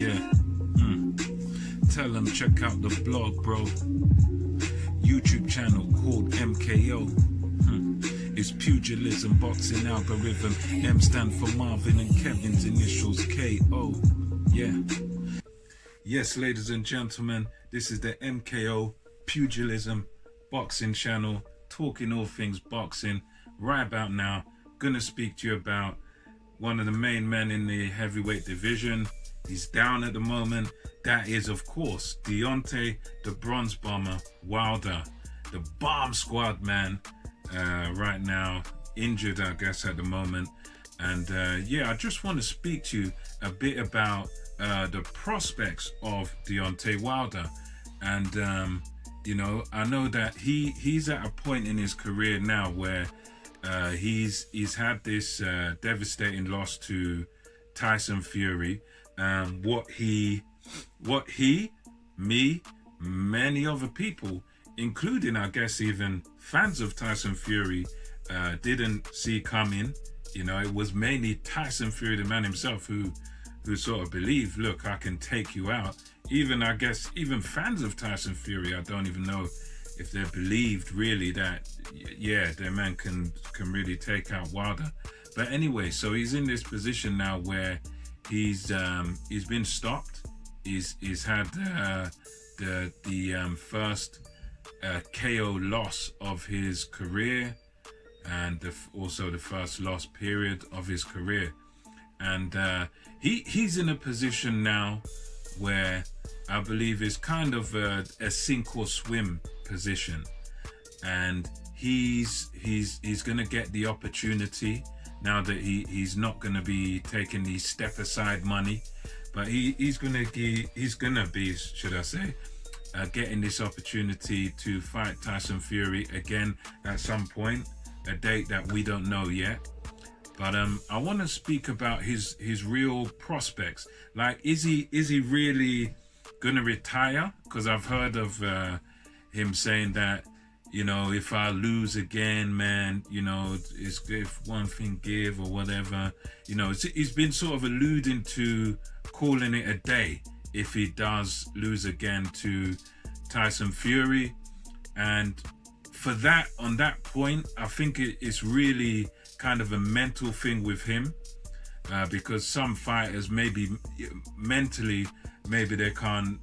Yeah. Tell them check out the blog, bro. YouTube channel called MKO. It's pugilism, boxing algorithm. M stand for Marvin and Kevin's initials KO. Yeah. Yes, ladies and gentlemen, this is the MKO pugilism boxing channel, talking all things boxing. Right about now, gonna speak to you about one of the main men in the heavyweight division. He's down at the moment. That is, of course, Deontay the Bronze Bomber Wilder, the bomb squad man. Right now, injured, I guess, at the moment. And yeah, I just want to speak to you a bit about the prospects of Deontay Wilder. And you know, I know that he's at a point in his career now where he's had this devastating loss to Tyson Fury. Many other people, including, I guess, even fans of Tyson Fury, didn't see coming. You know, it was mainly Tyson Fury, the man himself, who sort of believed, look, I can take you out. Even, I guess, even fans of Tyson Fury, I don't even know if they believed really that, yeah, their man can really take out Wilder. But anyway, so he's in this position now where he's been stopped. He's had the first KO loss of his career, and also the first loss period of his career. And he's in a position now where I believe is kind of a sink or swim position, and he's gonna get the opportunity now that he's not gonna be taking the step aside money, but he's gonna be, should I say, getting this opportunity to fight Tyson Fury again at some point, a date that we don't know yet. But I want to speak about his real prospects. Like, is he really gonna retire? Because I've heard of him saying that, you know, if I lose again, man, you know, it's if one thing give or whatever. You know, he's been sort of alluding to calling it a day if he does lose again to Tyson Fury. And for that, on that point, I think it's really kind of a mental thing with him, because some fighters maybe mentally, maybe they can't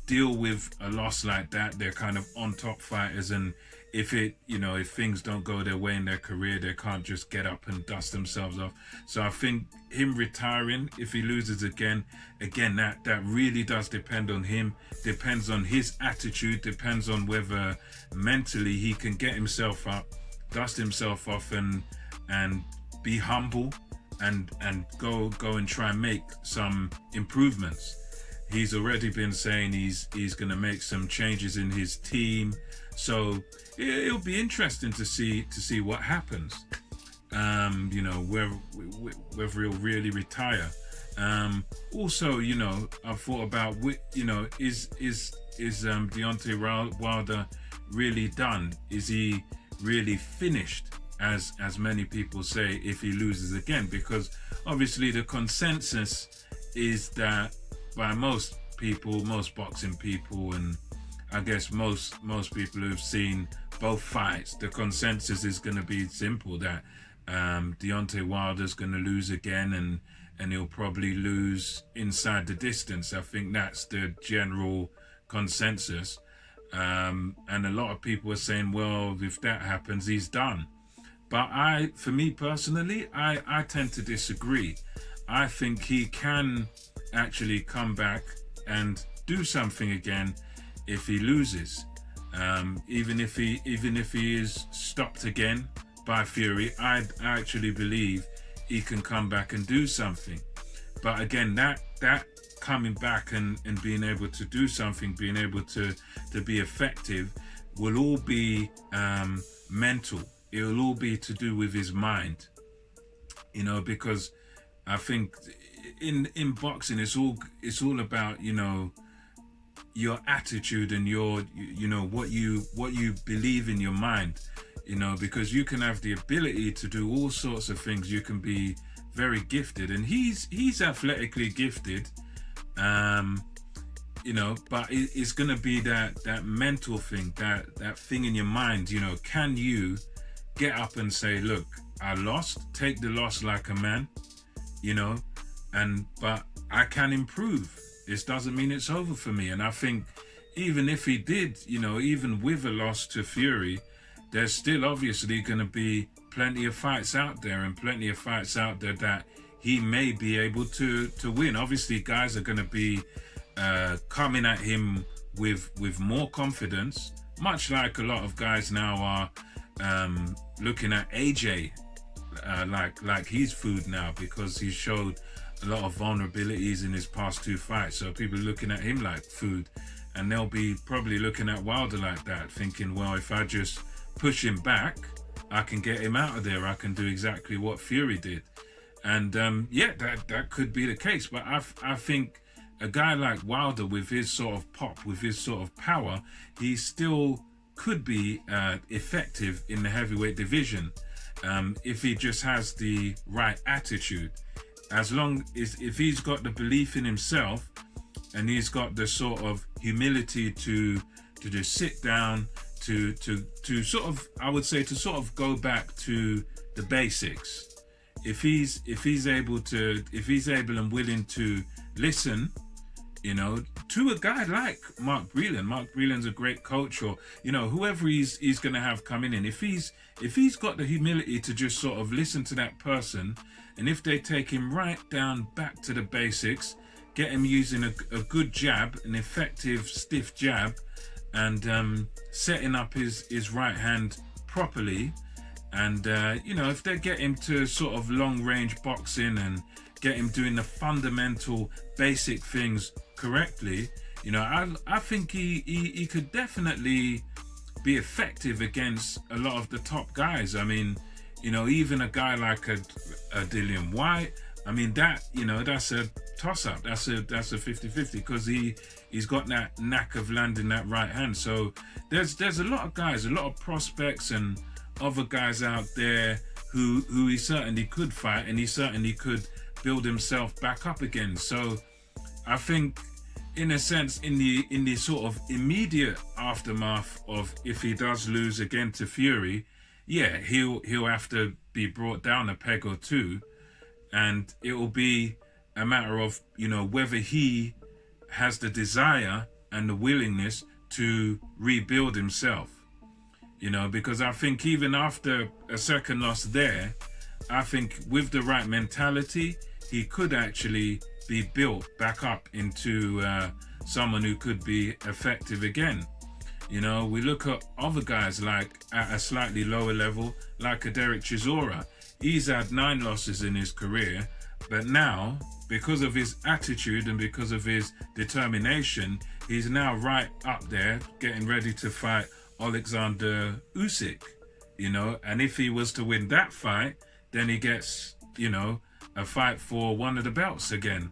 deal with a loss like that. They're kind of on top fighters, and if things don't go their way in their career, they can't just get up and dust themselves off. So I think him retiring, if he loses again, that really does depend on him, depends on his attitude, depends on whether mentally he can get himself up, dust himself off, and be humble and go and try and make some improvements. He's already been saying he's going to make some changes in his team, so it'll be interesting to see what happens. You know, whether he'll really retire. Also, you know, I've thought about, you know, is Deontay Wilder really done? Is he really finished, as many people say, if he loses again? Because obviously the consensus is that by most people, most boxing people, and I guess most people who've seen both fights, the consensus is going to be simple, that Deontay Wilder's going to lose again, and he'll probably lose inside the distance. I think that's the general consensus. And a lot of people are saying, well, if that happens, he's done. But for me personally, I tend to disagree. I think he can actually come back and do something again if he loses. Even if he is stopped again by Fury, I actually believe he can come back and do something. But again, that coming back and being able to do something, being able to be effective, will all be mental. It will all be to do with his mind, you know, because I think in boxing it's all about, you know, your attitude and your, you know, what you believe in your mind, you know, because you can have the ability to do all sorts of things. You can be very gifted, and he's athletically gifted, You know, but it's going to be that mental thing, that thing in your mind. You know, can you get up and say, look, I lost, take the loss like a man, you know, but I can improve. This doesn't mean it's over for me. And I think even if he did, you know, even with a loss to Fury, there's still obviously going to be plenty of fights out there, and plenty of fights out there that he may be able to win. Obviously, guys are going to be coming at him with more confidence, much like a lot of guys now are looking at AJ like he's food now, because he showed a lot of vulnerabilities in his past 2 fights. So people are looking at him like food, and they'll be probably looking at Wilder like that, thinking, well, if I just push him back, I can get him out of there. I can do exactly what Fury did. And yeah, that could be the case. But I think a guy like Wilder, with his sort of pop, with his sort of power, he still could be effective in the heavyweight division if he just has the right attitude. As long as if he's got the belief in himself, and he's got the sort of humility to just sit down, to sort of, I would say, to sort of go back to the basics. If he's able and willing to listen, you know, to a guy like Mark Breland. Mark Breland's a great coach, or, you know, whoever he's going to have coming in. If he's got the humility to just sort of listen to that person, and if they take him right down back to the basics, get him using a good jab, an effective stiff jab, and setting up his right hand properly, and you know, if they get him to sort of long range boxing and get him doing the fundamental basic things correctly, you know, I think he could definitely be effective against a lot of the top guys. I mean, you know, even a guy like a Dillian Whyte, I mean, that, you know, that's a toss-up. That's a 50-50, because he's got that knack of landing that right hand. So there's a lot of guys, a lot of prospects and other guys out there who he certainly could fight, and he certainly could build himself back up again. So I think, in a sense, in the sort of immediate aftermath of if he does lose again to Fury, yeah, he'll have to be brought down a peg or two, and it will be a matter of, you know, whether he has the desire and the willingness to rebuild himself, you know, because I think even after a second loss there, I think with the right mentality, he could actually be built back up into someone who could be effective again. You know, we look at other guys like at a slightly lower level, like a Derek Chisora. He's had 9 losses in his career, but now, because of his attitude and because of his determination, he's now right up there getting ready to fight Alexander Usyk, you know, and if he was to win that fight, then he gets, you know, a fight for one of the belts again.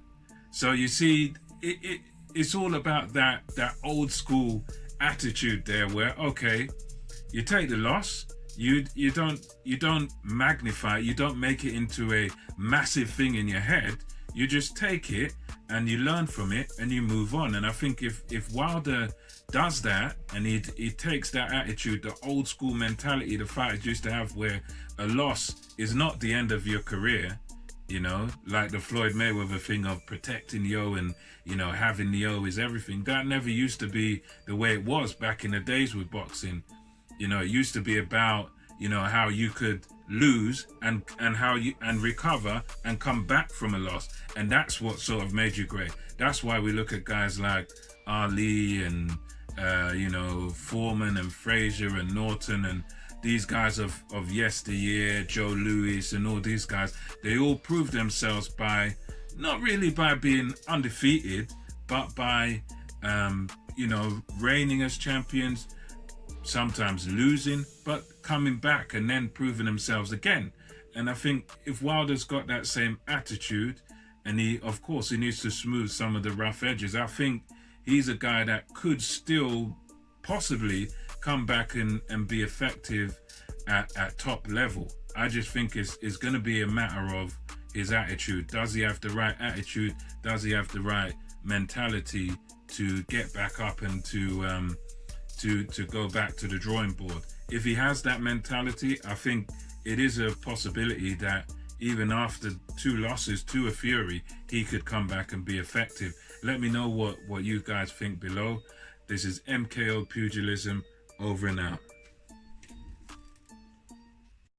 So you see, it's all about that old school attitude there, where, okay, you take the loss, you don't magnify it, you don't make it into a massive thing in your head, you just take it and you learn from it and you move on. And I think if Wilder does that, and he takes that attitude, the old school mentality the fighters used to have, where a loss is not the end of your career, you know, like the Floyd Mayweather thing of protecting yo and, you know, having the yo is everything. That never used to be the way it was back in the days with boxing. You know, it used to be about, you know, how you could lose and how you and recover and come back from a loss, and that's what sort of made you great. That's why we look at guys like Ali and you know, Foreman and Frazier and Norton and these guys of yesteryear, Joe Louis and all these guys. They all proved themselves by, not really by being undefeated, but by you know, reigning as champions, sometimes losing, but coming back and then proving themselves again. And I think if Wilder's got that same attitude, and he needs to smooth some of the rough edges, I think he's a guy that could still possibly come back and be effective at top level. I just think it's going to be a matter of his attitude. Does he have the right attitude? Does he have the right mentality to get back up and to go back to the drawing board. If he has that mentality, I think it is a possibility that even after 2 losses to a Fury, he could come back and be effective. Let me know what you guys think below. This is MKO Pugilism, over and out.